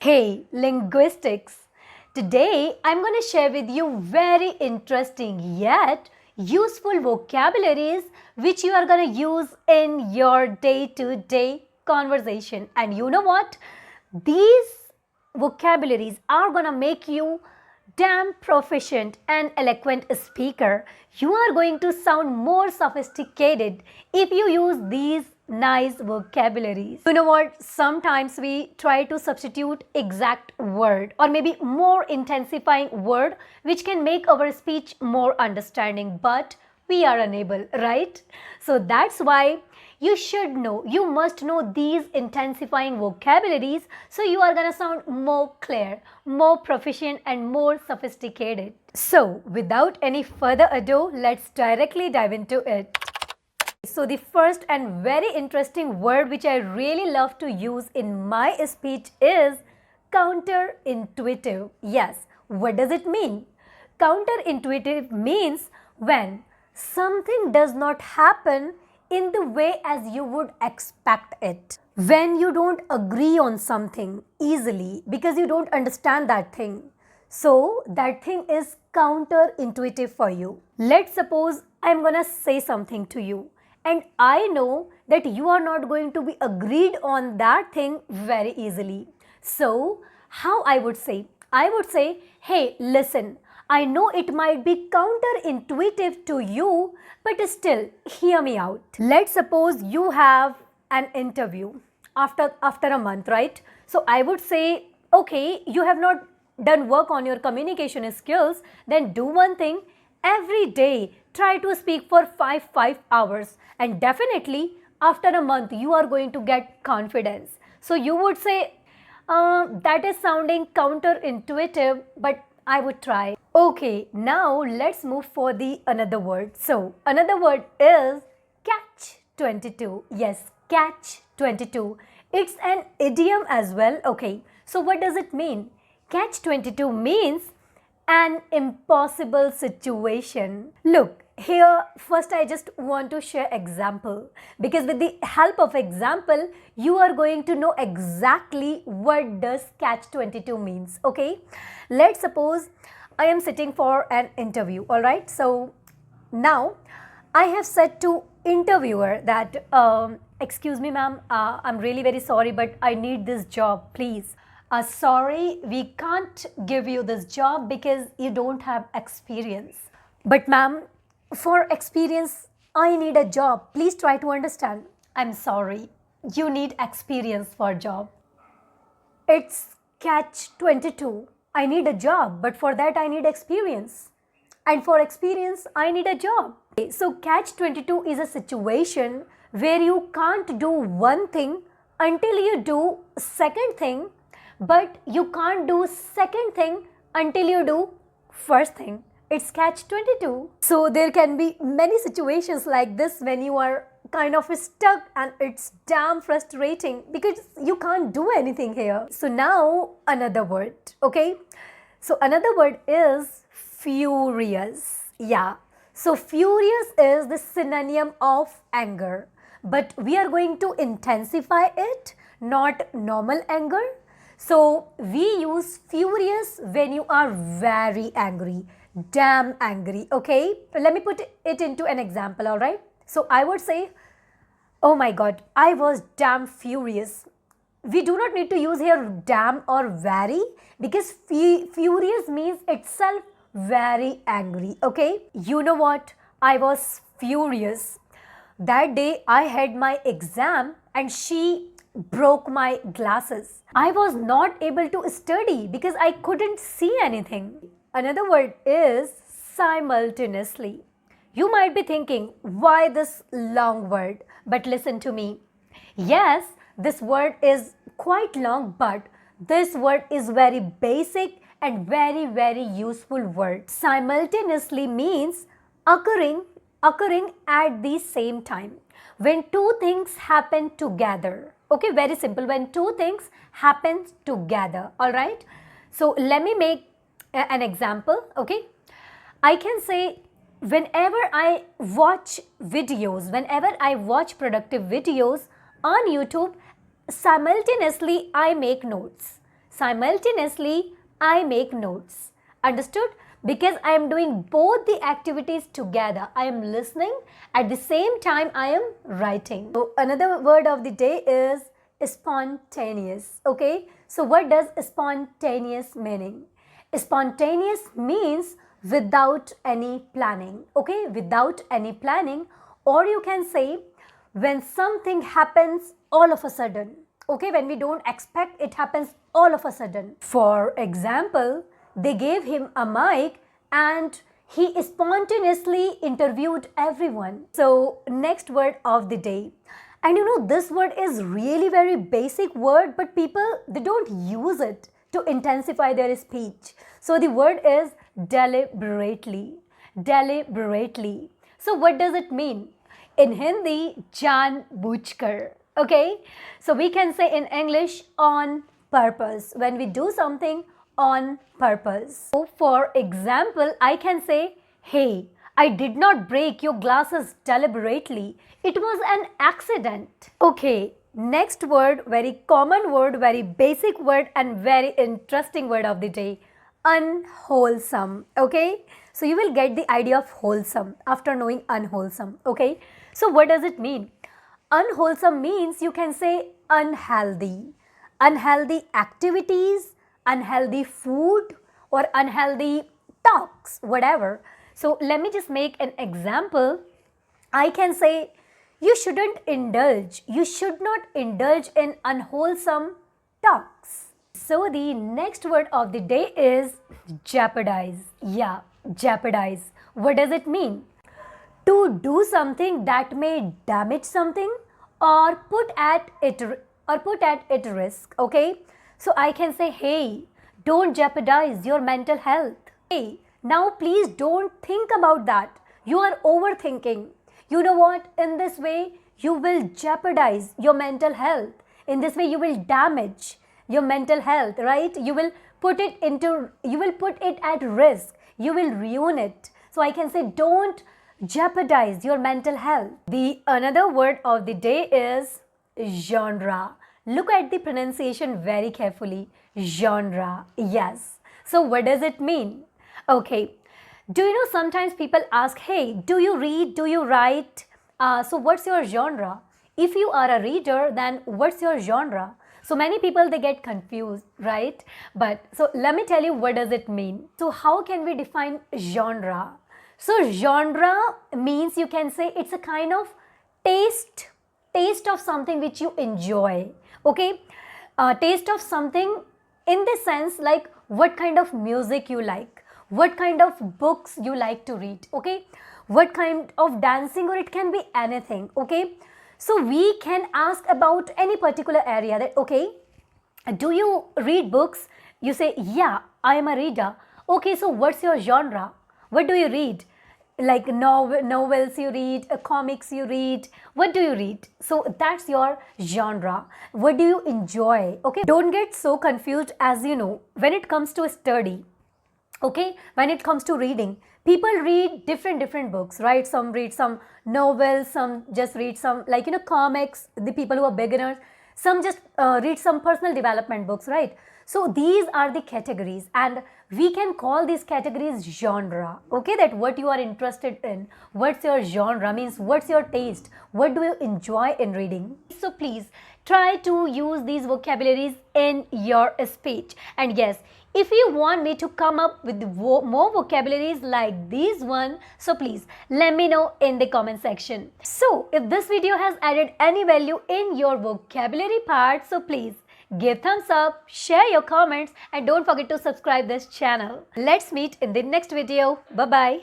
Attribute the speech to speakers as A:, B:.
A: Hey, linguistics! Today I'm going to share with you very interesting yet useful vocabularies which you are going to use in your day-to-day conversation. And you know what? These vocabularies are going to make you damn proficient and eloquent speaker. You are going to sound more sophisticated if you use these nice vocabularies. You know what? Sometimes we try to substitute exact word or maybe more intensifying word which can make our speech more understanding, but we are unable, right? So that's why you must know these intensifying vocabularies so you are gonna sound more clear, more proficient and more sophisticated. So without any further ado, let's directly dive into it. So the first and very interesting word which I really love to use in my speech is counterintuitive. Yes, what does it mean? Counterintuitive means when something does not happen in the way as you would expect it. When you don't agree on something easily because you don't understand that thing. So that thing is counterintuitive for you. Let's suppose I'm gonna say something to you and I know that you are not going to be agreed on that thing very easily. So how I would say? I would say, hey, listen, I know it might be counterintuitive to you, but still, hear me out. Let's suppose you have an interview after a month, right? So I would say, okay, you have not done work on your communication skills, then do one thing. Every day, try to speak for 5 hours and definitely after a month, you are going to get confidence. So you would say, that is sounding counterintuitive, but I would try. Okay, now let's move for the another word. So another word is catch 22. Yes, catch 22. It's an idiom as well. Okay, so what does it mean? Catch 22 means an impossible situation. Look, here first I just want to share example because with the help of example you are going to know exactly what does catch 22 means. Okay, let's suppose I am sitting for an interview. All right, so now I have said to interviewer that excuse me ma'am, I'm really very sorry but I need this job, please. Sorry, we can't give you this job because you don't have experience. But ma'am, for experience, I need a job. Please try to understand. I'm sorry, you need experience for job. It's catch 22. I need a job, but for that I need experience. And for experience, I need a job. So catch 22 is a situation where you can't do one thing until you do second thing, but you can't do second thing until you do first thing. It's catch 22. So there can be many situations like this when you are kind of stuck and it's damn frustrating because you can't do anything here. So now another word, okay? So another word is furious. Yeah. So furious is the synonym of anger, but we are going to intensify it, not normal anger. So we use furious when you are very angry, damn angry, okay? Let me put it into an example, all right? So I would say, oh my God, I was damn furious. We do not need to use here damn or very because furious means itself very angry, okay? You know what? I was furious. That day I had my exam and she broke my glasses. I was not able to study because I couldn't see anything. Another word is simultaneously. You might be thinking, why this long word? But listen to me. Yes, this word is quite long, but this word is very basic and very useful word. Simultaneously means occurring at the same time. When two things happen together. Okay, very simple. When two things happen together. All right. So let me make an example. Okay. I can say whenever I watch videos, whenever I watch productive videos on YouTube, simultaneously I make notes. Simultaneously, I make notes. Understood? Because I am doing both the activities together. I am listening, at the same time I am writing. So another word of the day is spontaneous. Okay, so what does spontaneous meaning? Spontaneous means without any planning. Okay, without any planning, or you can say when something happens all of a sudden. Okay, when we don't expect, it happens all of a sudden. For example, they gave him a mic and he spontaneously interviewed everyone. So next word of the day. And you know, this word is really very basic word, but people, they don't use it to intensify their speech. So the word is deliberately. Deliberately. So what does it mean? In Hindi, जानबूझकर. Okay, so we can say in English, on purpose, when we do something on purpose. So for example, I can say, hey, I did not break your glasses deliberately. It was an accident. Okay, next word, very common word, very basic word and very interesting word of the day, unwholesome. Okay, so you will get the idea of wholesome after knowing unwholesome. Okay, so what does it mean? Unwholesome means you can say unhealthy. Unhealthy activities, unhealthy food, or unhealthy talks, whatever. So let me just make an example. I can say you shouldn't indulge. You should not indulge in unwholesome talks. So the next word of the day is jeopardize. Yeah, jeopardize. What does it mean? To do something that may damage something or put at it risk. Okay, so I can say, hey, don't jeopardize your mental health. Hey, now please don't think about that. You are overthinking. You know what? In this way, you will jeopardize your mental health. In this way, you will damage your mental health, right? You will put it at risk. You will ruin it. So I can say, don't jeopardize your mental health. The another word of the day is genre. Look at the pronunciation very carefully. Genre. Yes. So what does it mean? Okay. Do you know sometimes people ask, hey, do you read? Do you write? So what's your genre? If you are a reader, then what's your genre? So many people, they get confused, right? But so let me tell you, what does it mean? So how can we define genre? So genre means, you can say, it's a kind of taste of something which you enjoy. Okay, taste of something in the sense like what kind of music you like, what kind of books you like to read. Okay, what kind of dancing, or it can be anything. Okay, so we can ask about any particular area that, okay, do you read books? You say, yeah, I am a reader. Okay, so what's your genre? What do you read? Like novels you read, comics you read, what do you read? So that's your genre. What do you enjoy? Okay, don't get so confused. As you know, when it comes to study, okay, when it comes to reading, people read different books, right? Some read some novels, some just read some, like, you know, comics, the people who are beginners, some just read some personal development books, right? So these are the categories, and we can call these categories genre. Okay, that what you are interested in, what's your genre, means what's your taste, what do you enjoy in reading. So please try to use these vocabularies in your speech. And yes, if you want me to come up with more vocabularies like these one, so please let me know in the comment section. So if this video has added any value in your vocabulary part, so please give thumbs up, share your comments, and don't forget to subscribe this channel. Let's meet in the next video. Bye-bye.